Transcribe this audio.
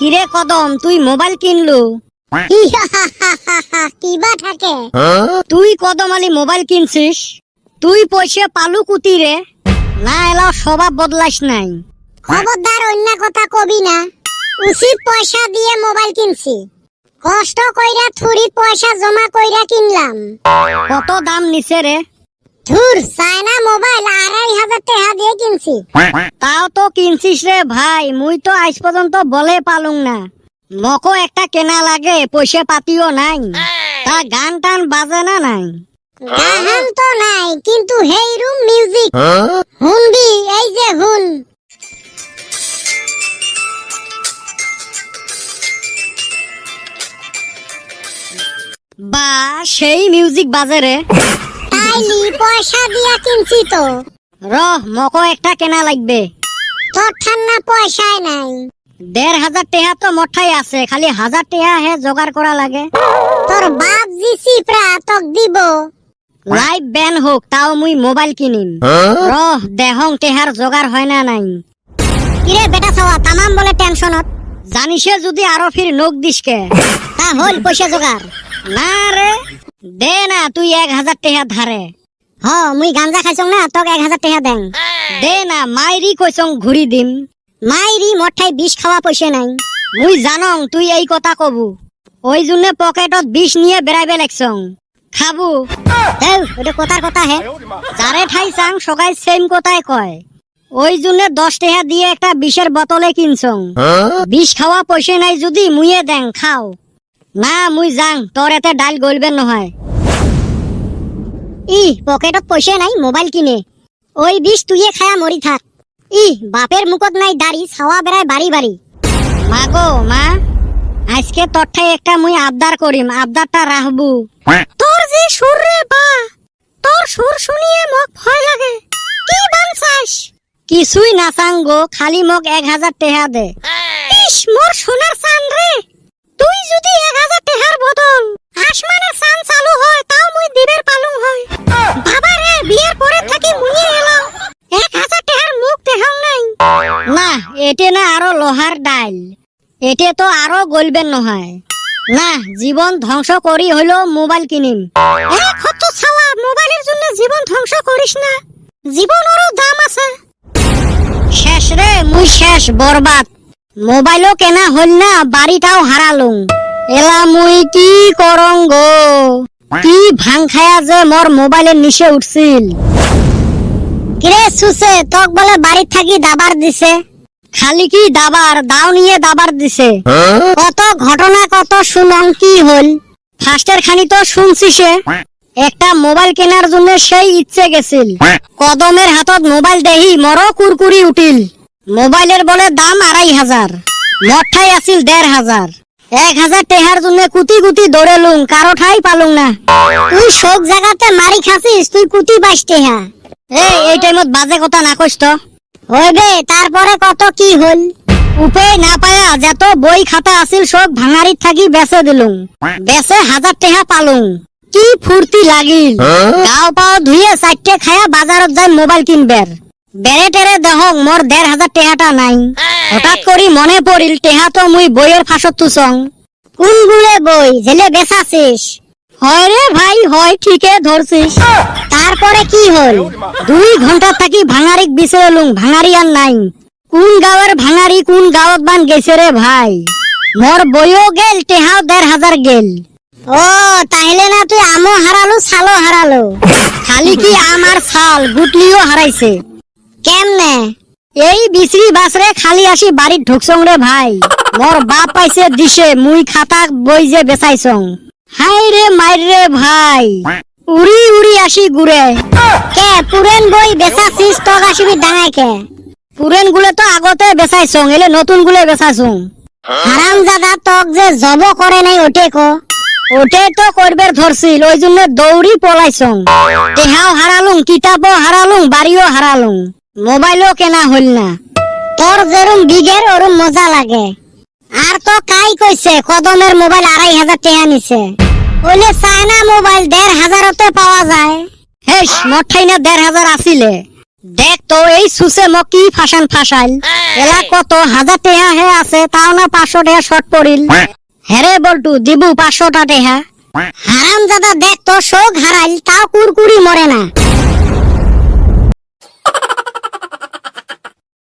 কিরে কদম তুই মোবাইল কিনলু কিবা থাকে তুই কদম আলী মোবাইল কিনছিস তুই পয়সা পালু কুতি রে না এলা স্বভাব বদলাইস নাই খবরদার অন্য কথা কবি না উচিত পয়সা দিয়ে মোবাইল কিনছি কষ্ট কইরা থুড়ি পয়সা জমা কইরা কিনলাম কত দাম নিছে রে ধুর চায়না মোবাইল 2500 টাকা দিয়ে কিনছি তাও তো কিনছিস রে ভাই মুই তো আজ পর্যন্ত বলে পালুং না মকো একটা কেনা লাগে পয়সা পাতিও নাই তা গান টান বাজে না নাই গান তো নাই কিন্তু হেই রুম মিউজিক হুনবি এই যে হুন বা সেই মিউজিক বাজে রে তাইলি পয়সা দিয়া কিনছি তো রহ মকো একটা কেনা লাগবে তোর ঠান্না পয়সাই নাই 1500 টাকা তো মঠাই আছে খালি 1000 টাকা হে জোগাড় করা লাগে তোর বাপ জি সিপ্রা তক দিব লাইভ ব্যান হোক তাও মুই মোবাইল কিনিম রহ দেহং টেহার জোগাড় হয় না নাই কিরে বেটা ছাওয়া তামাম বলে টেনশনত জানিসে যদি আরো ফির নোক দিসকে তা হল পয়সা জোগাড় না রে দে না তুই 1000 টাকা ধারে হ মুই গাঞ্জা খাইছং না তক 1000 টাকা দেন দে না মাইরি কইছং ঘুরি দিম মাইরি মঠাই বিষ খাওয়া পয়সা নাই মুই জানং তুই এই কথা কবু ওই জন্য পকেটত বিষ নিয়ে বেড়াইবে লাগছং খাবু দেও এটা কথার কথা হে যারে ঠাই চাং সবাই সেম কথাই কয় ওই জন্য 10 টাকা দিয়ে একটা বিষের বোতলে কিনছং বিষ খাওয়া পয়সা নাই যদি মুইয়ে দেং খাও না মুই যাং তোর এতে ডাল গলবে নহয় ই পকেটত পয়সা নাই মোবাইল কিনে ওই বিষ তুইয়ে খায়া মরি থাক ই বাপের মুখত নাই দাড়ি ছাওয়া বেড়ায় বাড়ি বাড়ি মা গো মা আজকে তোর ঠাই একটা মুই আবদার করিম আবদারটা রাখবু তোর যে সুর রে বা তোর সুর শুনিয়ে মোক ভয় লাগে কি বানছাস কিছুই না চাং গো খালি মোক 1000 টাকা দে ইস মোর সোনার চান রে তুই যদি 1000 টাকার বদল আসমানে চান চালু হয় তাও মুই দিবের পালুং হয় বাবা রে বিয়ের পরে থাকি মুইয়ে এলাও 1000 টাকার মুখ দেখাও নাই না এতে না আরো লোহার ডাইল এতে তো আরো গলবেন নহয় না জীবন ধ্বংস করি হইলো মোবাইল কিনিম কত ছাওয়া মোবাইলের জন্য জীবন ধ্বংস করিস না জীবনেরও দাম আছে শেষ রে মুই শেষ বরবাদ মোবাইলও কেনা হল না বাড়িটাও হারালুম এলা মুই কি করং গো কি ভাং খায়া যে মোর মোবাইলের নিচে উঠছিল কিরে সুসে তক বলে বাড়ি থাকি দাবার দিছে খালি কি দাবার দাও নিয়ে দাবার দিছে কত ঘটনা কত শুনং কি হল ফার্স্টের খানি তো শুনছিসে একটা মোবাইল কেনার জন্য সেই ইচ্ছে গেছিল কদমের হাতত মোবাইল দেহি মরো কুরকুরি উঠিল মোবাইলের বলে দাম 2500 মঠাই আছিল 1500 1000 টাকার জন্য কুতি কুতি দৌড়েলুম কারো ঠাই পালুম না তুই সব জায়গাতে মারি খাসিস তুই কুতি 22 টাকা এই টাইমত বাজে কথা না কইস তো হইবে তারপরে কত কি হল উপায় না পায়া যত বই খাতা আছিল সব ভাঙারিত থাকি বেচে দিলুম বেচে 1000 টাকা পালুম কি ফুর্তি লাগিল গাও পাও ধুয়ে 4টে খায়া বাজারত যাই মোবাইল কিনবের বেড়ে টেরে দেহং মোর 1500 টাকাটা নাই হঠাৎ করি মনে পড়িল টেহা তো মুই বইয়ের ফাঁসত তুসং কোনগুলো বই জেলে বেচাছিস হয় রে ভাই হয় ঠিকই ধরছিস তারপরে কি হল 2 ঘন্টা থাকি ভাঙারিক বিচেলুম ভাঙারি আর নাই কোন গাঁয়ের ভাঙারি কোন গাঁৱত বান গেছে রে ভাই মোর বইও গেল টেহাও 1500 গেল ও তাইলে না তুই আমও হারালো ছালও হারালো খালি কি আমার ছাল গুটলিও হারাইছে কেমনে এই বিচরি বাসরে খালি আসি বাড়িত ঢুকছং রে ভাই মোর বাপ পাইছে দিছে মুই খাতা বই যে বেচাইছং হাই রে মাইর রে ভাই উড়ি উড়ি আসি ঘুরে কে পুরেন বই বেচাছিস তক আসিবি ডাঙাই কে পুরেন গুলে তো আগতে বেচাইছং এলে নতুন গুলে বেচাছং হারামজাদা তক যে জব করে নাই ওটে কো ওটাই তো করবের ধরছিল ওই জন্য দৌড়ি পলাইছং টেহাও হারালুম কিতাবও হারালুম বাড়িও হারালুম মোবাইলও কেনা হল না তোর যেরম বিঘের ওরম মজা লাগে আর তো কাই কইছে কদমের মোবাইল 2500 টাকা নিছে ওলে চায়না মোবাইল 1500তে পাওয়া যায় হেস মঠাই না 1500 আসিলে দেখ তো এই সুসে ম কি ফাঁসান ফাঁসাইল এলা কত 1000 টাকা হে আছে তাও না 500 টাকা শর্ট পড়িল। হেরে বল্টু দিবু 500 টাকা। হারাম দাদা দেখ তো শোক হারাইল তাও কুরকুরি মরে না।